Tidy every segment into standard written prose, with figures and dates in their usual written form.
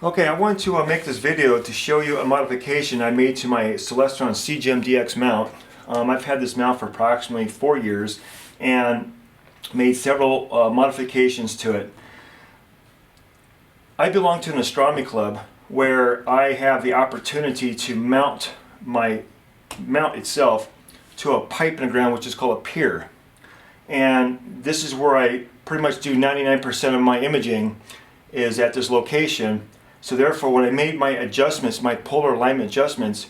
Okay, I wanted to make this video to show you a modification I made to my Celestron CGEM DX mount. I've had this mount for approximately 4 years and made several modifications to it. I belong to an astronomy club where I have the opportunity to mount my mount itself to a pipe in the ground, which is called a pier. And this is where I pretty much do 99% of my imaging is at this location. So therefore, when I made my adjustments, my polar alignment adjustments,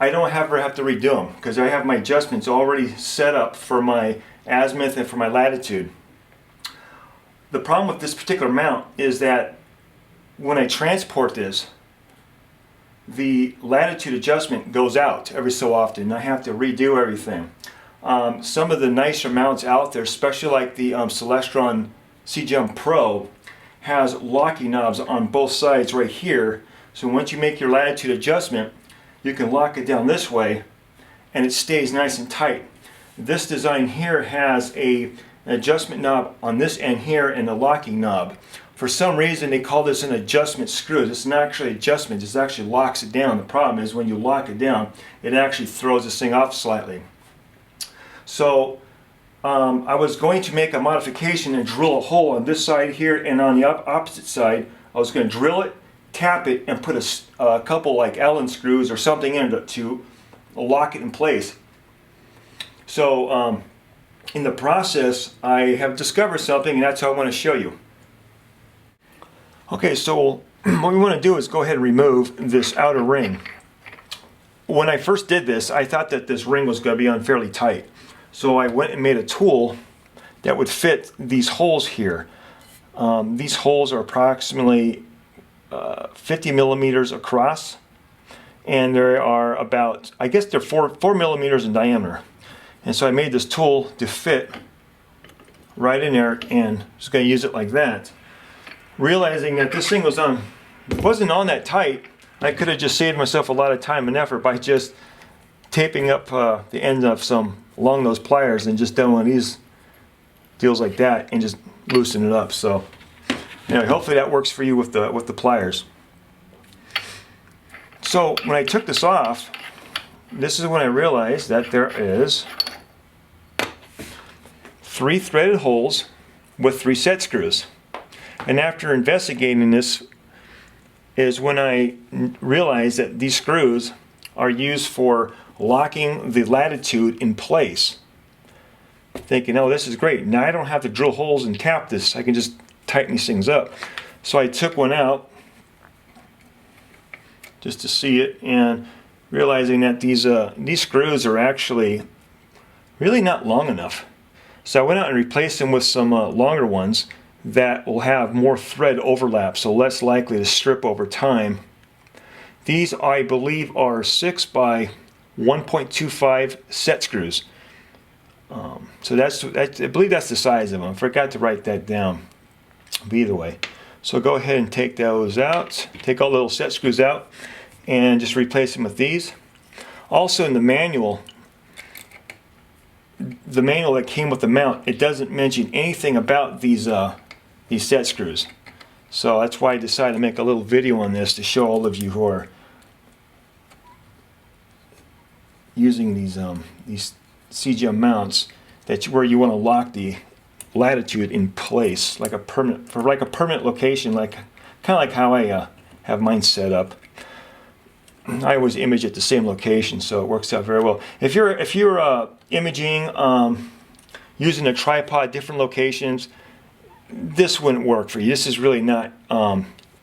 I don't ever have to redo them because I have my adjustments already set up for my azimuth and for my latitude. The problem with this particular mount is that when I transport this, the latitude adjustment goes out every so often. I have to redo everything. Some of the nicer mounts out there, especially like the Celestron CGEM Pro, has locking knobs on both sides right here. So once you make your latitude adjustment, you can lock it down this way and it stays nice and tight. This design here has an adjustment knob on this end here and a locking knob. For some reason they call this an adjustment screw. It's not actually adjustment, it actually locks it down. The problem is when you lock it down, it actually throws this thing off slightly. So I was going to make a modification and drill a hole on this side here, and on the opposite side I was going to drill it, tap it, and put a couple like Allen screws or something in it to lock it in place. So in the process I have discovered something, and that's how I want to show you. Okay, so what we want to do is go ahead and remove this outer ring. When I first did this, I thought that this ring was going to be unfairly tight. So I went and made a tool that would fit these holes here. These holes are approximately 50 millimeters across, and there are about, I guess they're 4 millimeters in diameter. And so I made this tool to fit right in there, and just going to use it like that. Realizing that this thing wasn't on that tight, I could have just saved myself a lot of time and effort by just taping up the end of some long nose pliers and just done one of these deals like that and just loosen it up. So anyway, hopefully that works for you with the pliers. So when I took this off, this is when I realized that there is 3 threaded holes with 3 set screws. And after investigating this is when I realized that these screws are used for locking the latitude in place. Thinking, oh, this is great. Now I don't have to drill holes and tap this. I can just tighten these things up. So I took one out just to see it, and realizing that these screws are actually really not long enough. So I went out and replaced them with some longer ones that will have more thread overlap, so less likely to strip over time. These, I believe, are 6 by 1.25 set screws. So I believe that's the size of them. I forgot to write that down. But either way, so go ahead and take those out. Take all the little set screws out and just replace them with these. Also in the manual that came with the mount, it doesn't mention anything about these set screws. So that's why I decided to make a little video on this to show all of you who are using these CGEM mounts where you want to lock the latitude in place like a permanent location, kind of like how I have mine set up. I always image at the same location, so it works out very well. If you're imaging using a tripod, different locations, this wouldn't work for you. This is really not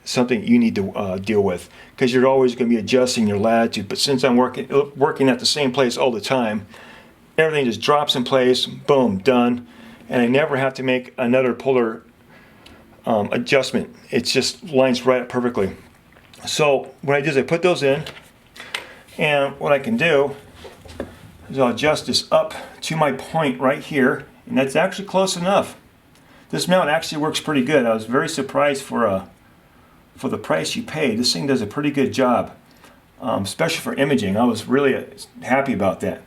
something you need to deal with, because you're always going to be adjusting your latitude. But since I'm working at the same place all the time, everything just drops in place, boom, done, and I never have to make another polar adjustment. It just lines right up perfectly. So what I do is I put those in, and what I can do is I'll adjust this up to my point right here, and that's actually close enough. This mount actually works pretty good. I was very surprised for the price you pay. This thing does a pretty good job, especially for imaging. I was really happy about that.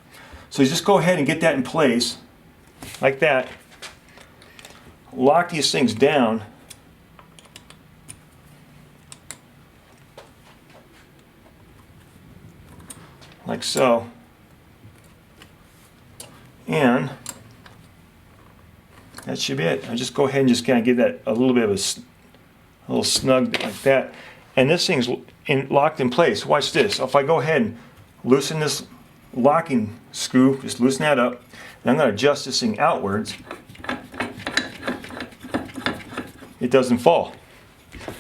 So you just go ahead and get that in place like that. Lock these things down like so. And that should be it. I'll just go ahead and just kind of give that a little bit of a little snug like that. And this thing's locked in place. Watch this. If I go ahead and loosen this locking screw, just loosen that up, and I'm going to adjust this thing outwards, it doesn't fall.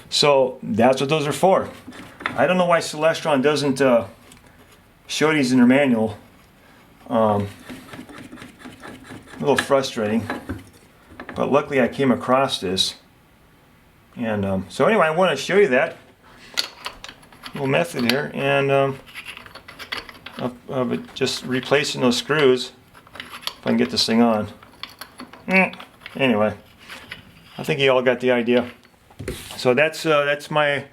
So that's what those are for. I don't know why Celestron doesn't show these in their manual. A little frustrating, but luckily I came across this. And so anyway, I want to show you that little method here, and of it just replacing those screws. If I can get this thing on. Anyway, I think you all got the idea. So that's my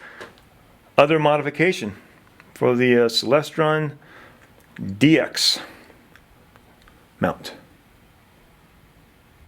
other modification for the Celestron DX mount.